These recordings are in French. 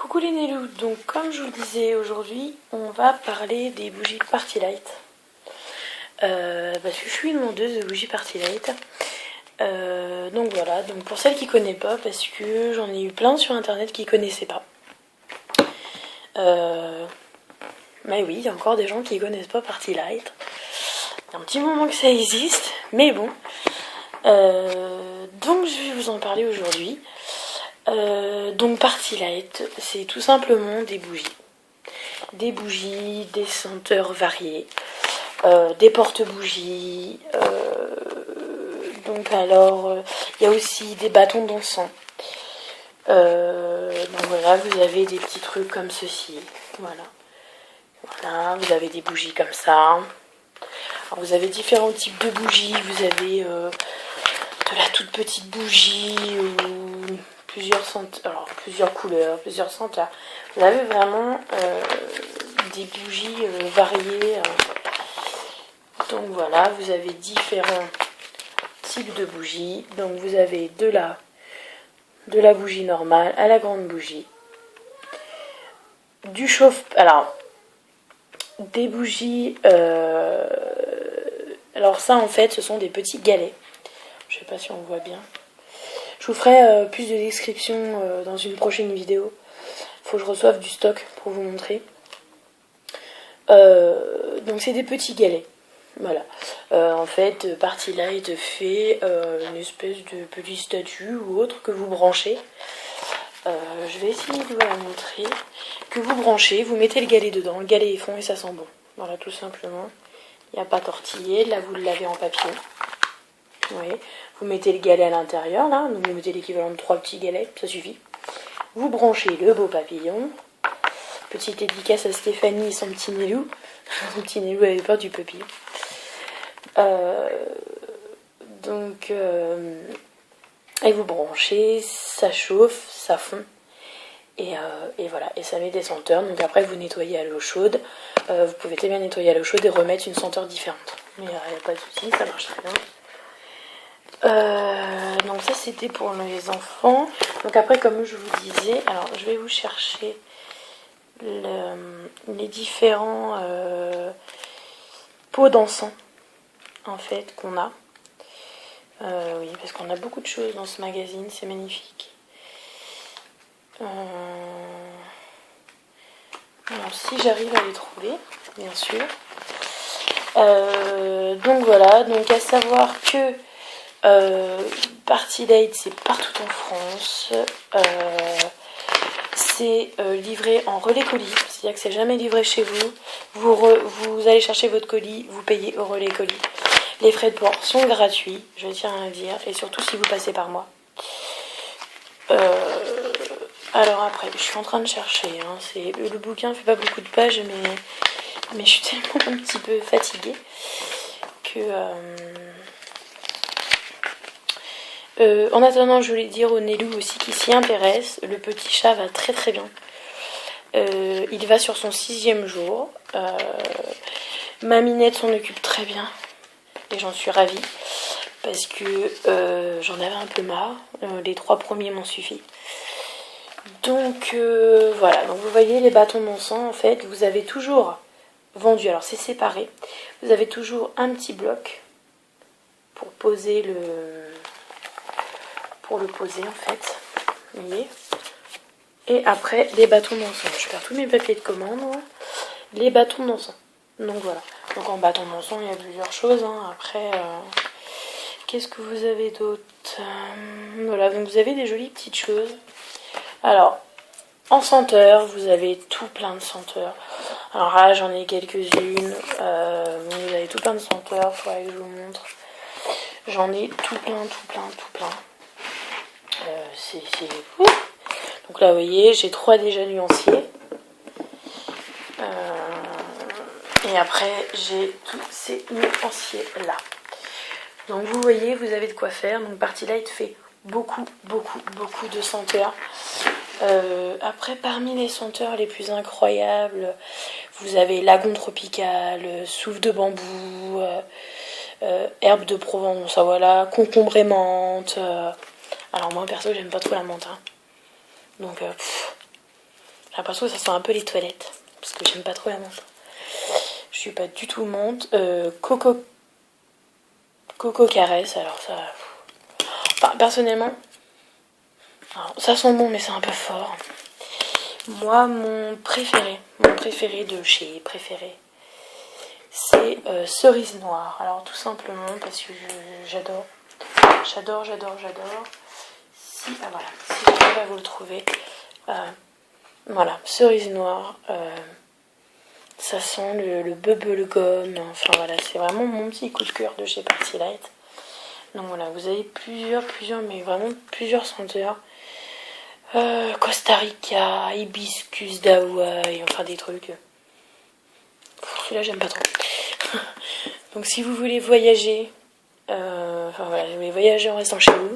Coucou les Nélous, donc comme je vous le disais aujourd'hui, on va parler des bougies Party Light. Parce que je suis une vendeuse de bougies Party Light. Donc voilà, donc pour celles qui ne connaissent pas, parce que j'en ai eu plein sur internet qui ne connaissaient pas. Mais oui, il y a encore des gens qui ne connaissent pas Party Light. Il y a un petit moment que ça existe, mais bon. Donc je vais vous en parler aujourd'hui. Donc Party Light, c'est tout simplement des bougies. Des bougies, des senteurs variées, des porte-bougies. Donc alors, il y a aussi des bâtons d'encens. Donc voilà, vous avez des petits trucs comme ceci. Voilà, vous avez des bougies comme ça. Alors, vous avez différents types de bougies. Vous avez de la toute petite bougie ou plusieurs couleurs, plusieurs senteurs. Vous avez vraiment des bougies variées. Donc voilà, vous avez différents types de bougies. Donc vous avez de la bougie normale à la grande bougie. Du chauffe... Alors, des bougies... alors ça en fait, ce sont des petits galets. Je sais pas si on voit bien. Je vous ferai plus de descriptions dans une prochaine vidéo. Faut que je reçoive du stock pour vous montrer. Donc c'est des petits galets. Voilà. En fait, Party Light fait une espèce de petit statue ou autre que vous branchez. Je vais essayer de vous la montrer. Que vous branchez, vous mettez le galet dedans. Le galet est fond et ça sent bon. Voilà, tout simplement. Il n'y a pas tortillé. Là, vous le lavez en papier. Vous voyez. Vous mettez le galet à l'intérieur, là. Donc vous mettez l'équivalent de 3 petits galets. Ça suffit. Vous branchez le beau papillon. Petite dédicace à Stéphanie et son petit Nélou. Son petit Nélou avait peur du papillon. Et vous branchez, ça chauffe, ça fond. Et voilà, et ça met des senteurs. Donc après, vous nettoyez à l'eau chaude. Vous pouvez très bien nettoyer à l'eau chaude et remettre une senteur différente. Mais il n'y a pas de souci, ça marche très bien. Donc ça, c'était pour les enfants. Donc après, comme je vous disais, alors je vais vous chercher les différents pots d'encens en fait qu'on a. Oui, parce qu'on a beaucoup de choses dans ce magazine, c'est magnifique. Alors, si j'arrive à les trouver, bien sûr. Donc voilà, donc à savoir que Party Light, c'est partout en France. C'est livré en relais colis, c'est-à-dire que c'est jamais livré chez vous. Vous allez chercher votre colis, vous payez au relais colis. Les frais de port sont gratuits, je tiens à le dire, et surtout si vous passez par moi. Alors après, je suis en train de chercher. Le bouquin fait pas beaucoup de pages, mais je suis tellement un petit peu fatiguée que... en attendant, je voulais dire au Nélou aussi qui s'y intéresse, le petit chat va très très bien. Il va sur son 6e jour. Ma Minette s'en occupe très bien. Et j'en suis ravie. Parce que j'en avais un peu marre. Les 3 premiers m'ont suffi. Donc voilà. Donc vous voyez les bâtons d'encens, en fait, vous avez toujours vendu. Alors c'est séparé. Vous avez toujours un petit bloc pour poser pour le poser en fait, vous voyez. Et après les bâtons d'encens, je perds tous mes papiers de commande, les bâtons d'encens. Donc voilà, donc en bâton d'encens il y a plusieurs choses, après qu'est-ce que vous avez d'autre, voilà, donc vous avez des jolies petites choses. Alors en senteur, vous avez tout plein de senteurs. Alors là j'en ai quelques-unes, vous avez tout plein de senteurs, il faudrait que je vous montre. J'en ai tout plein. Donc là vous voyez j'ai 3 déjà nuanciers et après j'ai tous ces nuanciers là. Donc vous voyez, vous avez de quoi faire. Donc Party Light fait beaucoup de senteurs. Après parmi les senteurs les plus incroyables, vous avez lagon tropical, souffle de bambou, herbe de Provence, voilà, concombre et menthe. Alors moi perso j'aime pas trop la menthe, donc Enfin, parce que ça sent un peu les toilettes. Parce que j'aime pas trop la menthe. Je suis pas du tout menthe. Coco caresse, alors ça... Enfin, personnellement... Alors, ça sent bon, mais c'est un peu fort. Moi, mon préféré de chez Préféré, c'est cerise noire. Alors, tout simplement parce que j'adore. J'adore. Si, ah, voilà, si j'arrive à vous le trouver. Voilà, cerise noire. Ça sent le bubblegum. Enfin, voilà, c'est vraiment mon petit coup de cœur de chez Party Light. Donc voilà, vous avez plusieurs, mais vraiment plusieurs senteurs. Costa Rica, hibiscus d'Hawaï, enfin des trucs. Celui-là, j'aime pas trop. Donc si vous voulez voyager, enfin voilà, vous voulez voyager en restant chez vous,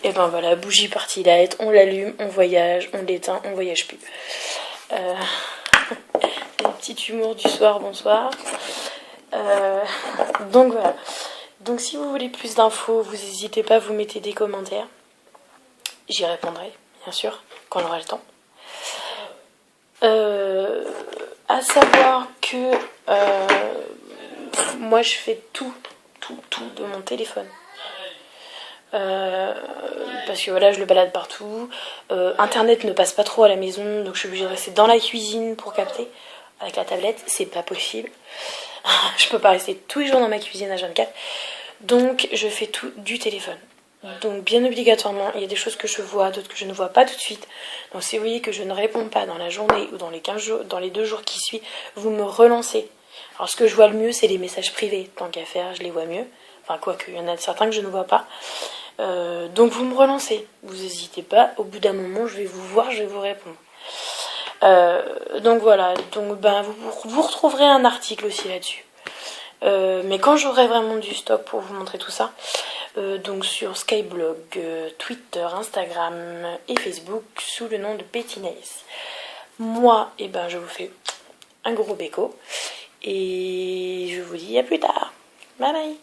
et ben voilà, bougie Party Light, on l'allume, on voyage, on l'éteint, on voyage plus. Un petit humour du soir, bonsoir. Donc voilà. Donc si vous voulez plus d'infos, vous n'hésitez pas, vous mettez des commentaires. J'y répondrai, bien sûr, quand on aura le temps. À savoir que moi je fais tout de mon téléphone. Parce que voilà, je le balade partout. Internet ne passe pas trop à la maison, donc je suis obligée de rester dans la cuisine pour capter. Avec la tablette, c'est pas possible. Je peux pas rester tous les jours dans ma cuisine à 24. Donc je fais tout du téléphone. Donc bien obligatoirement, il y a des choses que je vois, d'autres que je ne vois pas tout de suite. Donc si vous voyez que je ne réponds pas dans la journée ou dans les 15 jours, dans les 2 jours qui suivent, vous me relancez. Alors ce que je vois le mieux, c'est les messages privés. Tant qu'à faire, je les vois mieux. Enfin quoique, il y en a certains que je ne vois pas. Donc vous me relancez. Vous n'hésitez pas. Au bout d'un moment, je vais vous voir, je vais vous répondre. Donc voilà. Donc ben vous retrouverez un article aussi là-dessus. Mais quand j'aurai vraiment du stock pour vous montrer tout ça, donc sur Skyblog, Twitter, Instagram et Facebook sous le nom de Betty Nails. Moi, eh ben, je vous fais un gros béco et je vous dis à plus tard. Bye bye.